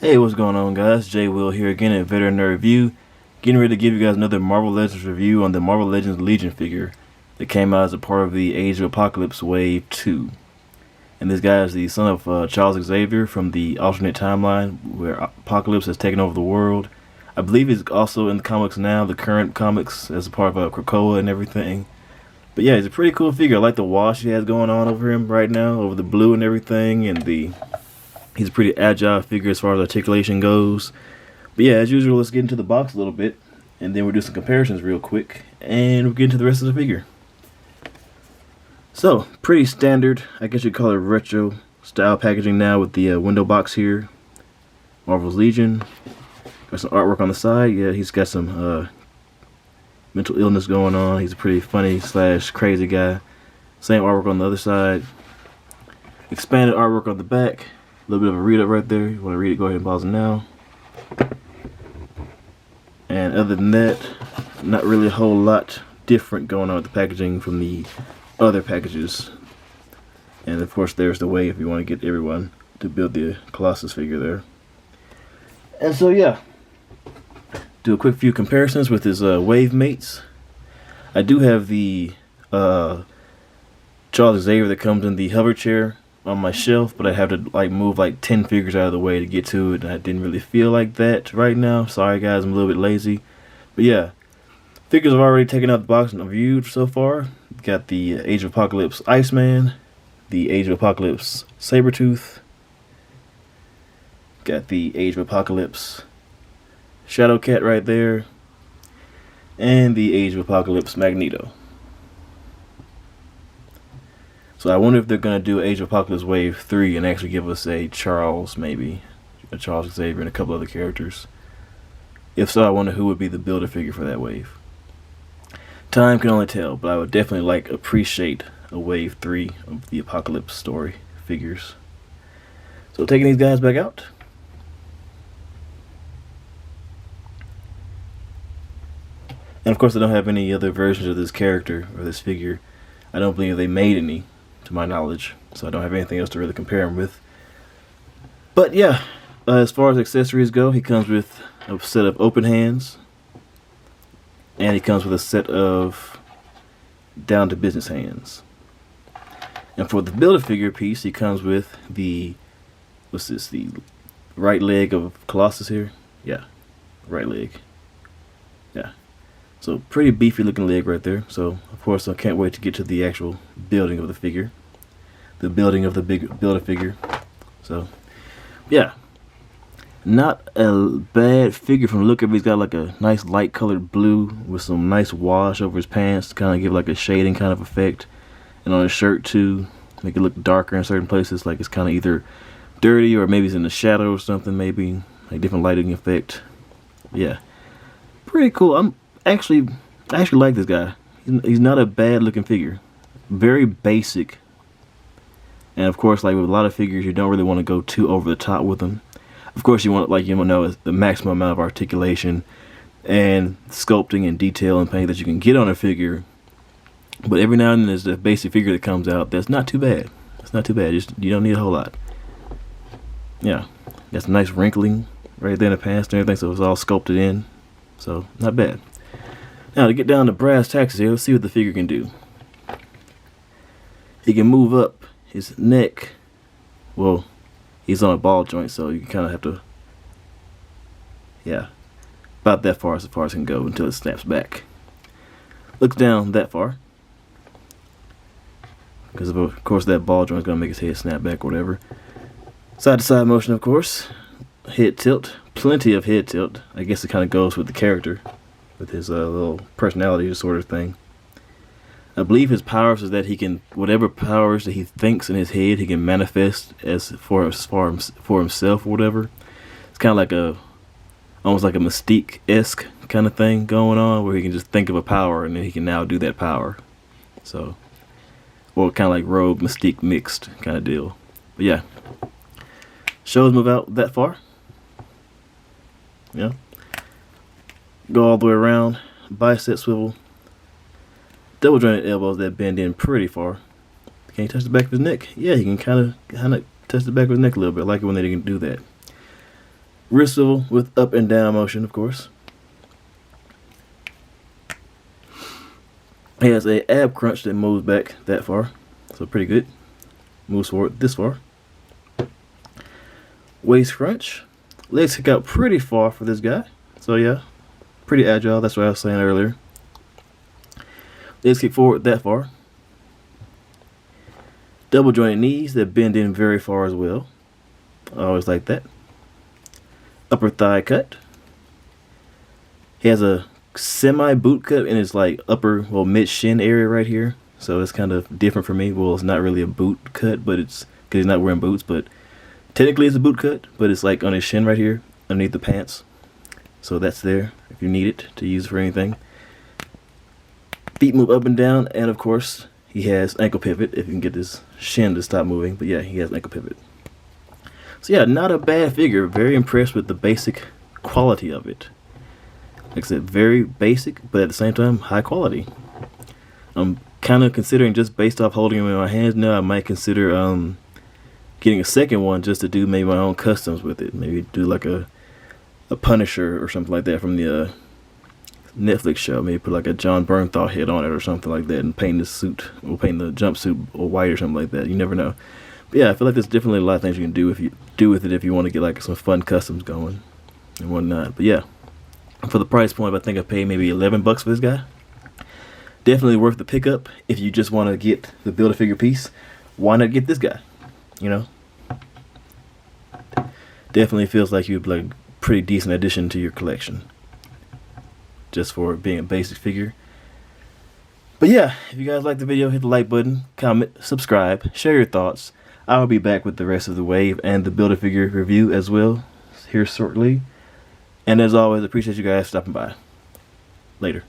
Hey, what's going on, guys? Jay Will here again at Veterinary Review. Getting ready to give you guys another Marvel Legends review on the Marvel Legends Legion figure that came out as a part of the Age of Apocalypse Wave 2. And this guy is the son of Charles Xavier from the alternate timeline where Apocalypse has taken over the world. I believe he's also in the comics now, the current comics, as a part of Krakoa and everything. But yeah, he's a pretty cool figure. I like the wash he has going on over him right now, over the blue and everything, and he's a pretty agile figure as far as articulation goes. But yeah, as usual, let's get into the box a little bit, and then we'll do some comparisons real quick, and we'll get into the rest of the figure. So, pretty standard, I guess you'd call it retro style packaging now with the window box here. Marvel's Legion. Got some artwork on the side. Yeah, he's got some mental illness going on. He's a pretty funny / crazy guy. Same artwork on the other side. Expanded artwork on the back. A little bit of a read up right there. You want to read it, go ahead and pause it now. And other than that, not really a whole lot different going on with the packaging from the other packages. And of course there's the way if you want to get everyone to build the Colossus figure there. And so yeah, do a quick few comparisons with his wave mates. I do have the Charles Xavier that comes in the hover chair on my shelf, but I have to move 10 figures out of the way to get to it, and I didn't really feel like that right now. Sorry guys, I'm a little bit lazy. But yeah, figures I've already taken out the box and reviewed so far. Got the Age of Apocalypse Iceman, the Age of Apocalypse Sabretooth, got the Age of Apocalypse Shadowcat right there, and the Age of Apocalypse Magneto. So I wonder if they're going to do Age of Apocalypse Wave 3 and actually give us a Charles, maybe. A Charles Xavier and a couple other characters. If so, I wonder who would be the builder figure for that wave. Time can only tell, but I would definitely appreciate a Wave 3 of the Apocalypse story figures. So taking these guys back out. And of course I don't have any other versions of this character or this figure. I don't believe they made any, to my knowledge, so I don't have anything else to really compare him with. But yeah, as far as accessories go, he comes with a set of open hands, and he comes with a set of down to business hands. And for the builder figure piece, he comes with the the right leg of Colossus here. Yeah, right leg. Yeah. So pretty beefy looking leg right there. So of course I can't wait to get to the actual building of the figure. The building of the big builder figure. So yeah. Not a bad figure from the look of it. He's got a nice light colored blue with some nice wash over his pants to kind of give a shading kind of effect. And on his shirt too, make it look darker in certain places, like it's kind of either dirty or maybe it's in the shadow or something, maybe different lighting effect. Yeah. Pretty cool. I actually like this guy. He's not a bad looking figure. Very basic. And of course, with a lot of figures, you don't really want to go too over the top with them. Of course, you want to know the maximum amount of articulation and sculpting and detail and paint that you can get on a figure. But every now and then there's a basic figure that comes out that's not too bad. It's not too bad. You don't need a whole lot. Yeah. Got some nice wrinkling right there in the pants and everything, so it's all sculpted in. So, not bad. Now, to get down to brass tacks here, let's see what the figure can do. He can move up his neck. Well, he's on a ball joint, so you kind of have to, yeah, about that far as it can go until it snaps back. Looks down that far, because of course that ball joint is going to make his head snap back or whatever. Side to side motion, of course. Head tilt, plenty of head tilt. I guess it kind of goes with the character, with his little personality disorder thing. I believe his powers is that he can, whatever powers that he thinks in his head, he can manifest as for himself or whatever. It's kind of almost like a Mystique-esque kind of thing going on, where he can just think of a power and then he can now do that power. So, or kind of like Rogue Mystique mixed kind of deal. But yeah, shows move out that far. Yeah. Go all the way around, bicep swivel, double jointed elbows that bend in pretty far. Can he touch the back of his neck? Yeah, he can kind of touch the back of his neck a little bit. I like it when they can do that. Wrist swivel with up and down motion, of course. He has a ab crunch that moves back that far, so pretty good. Moves forward this far. Waist crunch. Legs kick out pretty far for this guy. So yeah, pretty agile. That's what I was saying earlier. Legs kick forward that far. Double jointed knees that bend in very far as well. I always like that. Upper thigh cut. He has a semi boot cut in his like upper, well, mid shin area right here. So it's kind of different for me. Well, it's not really a boot cut, but it's because he's not wearing boots, but technically it's a boot cut, but it's like on his shin right here underneath the pants. So that's there if you need it to use for anything. Feet move up and down, and of course he has ankle pivot if you can get his shin to stop moving. But yeah, he has ankle pivot. So yeah, not a bad figure. Very impressed with the basic quality of it. Like I said, very basic, but at the same time, high quality. I'm kind of considering, just based off holding him in my hands now, I might consider getting a second one just to do maybe my own customs with it. Maybe do like a Punisher or something like that from the Netflix show. Maybe put like a John Bernthal head on it or something like that, and paint the suit or paint the jumpsuit or white or something like that. You never know. But yeah, I feel like there's definitely a lot of things you can do with it if you want to get like some fun customs going and whatnot. But yeah, for the price point, I think I paid maybe $11 for this guy. Definitely worth the pickup if you just want to get the Build-A-Figure piece. Why not get this guy? You know, definitely feels like you'd be like a pretty decent addition to your collection, just for being a basic figure. But yeah, if you guys like the video, hit the like button, comment, subscribe, share your thoughts. I'll be back with the rest of the wave and the Build-A-Figure review as well here shortly. And as always, appreciate you guys stopping by. Later.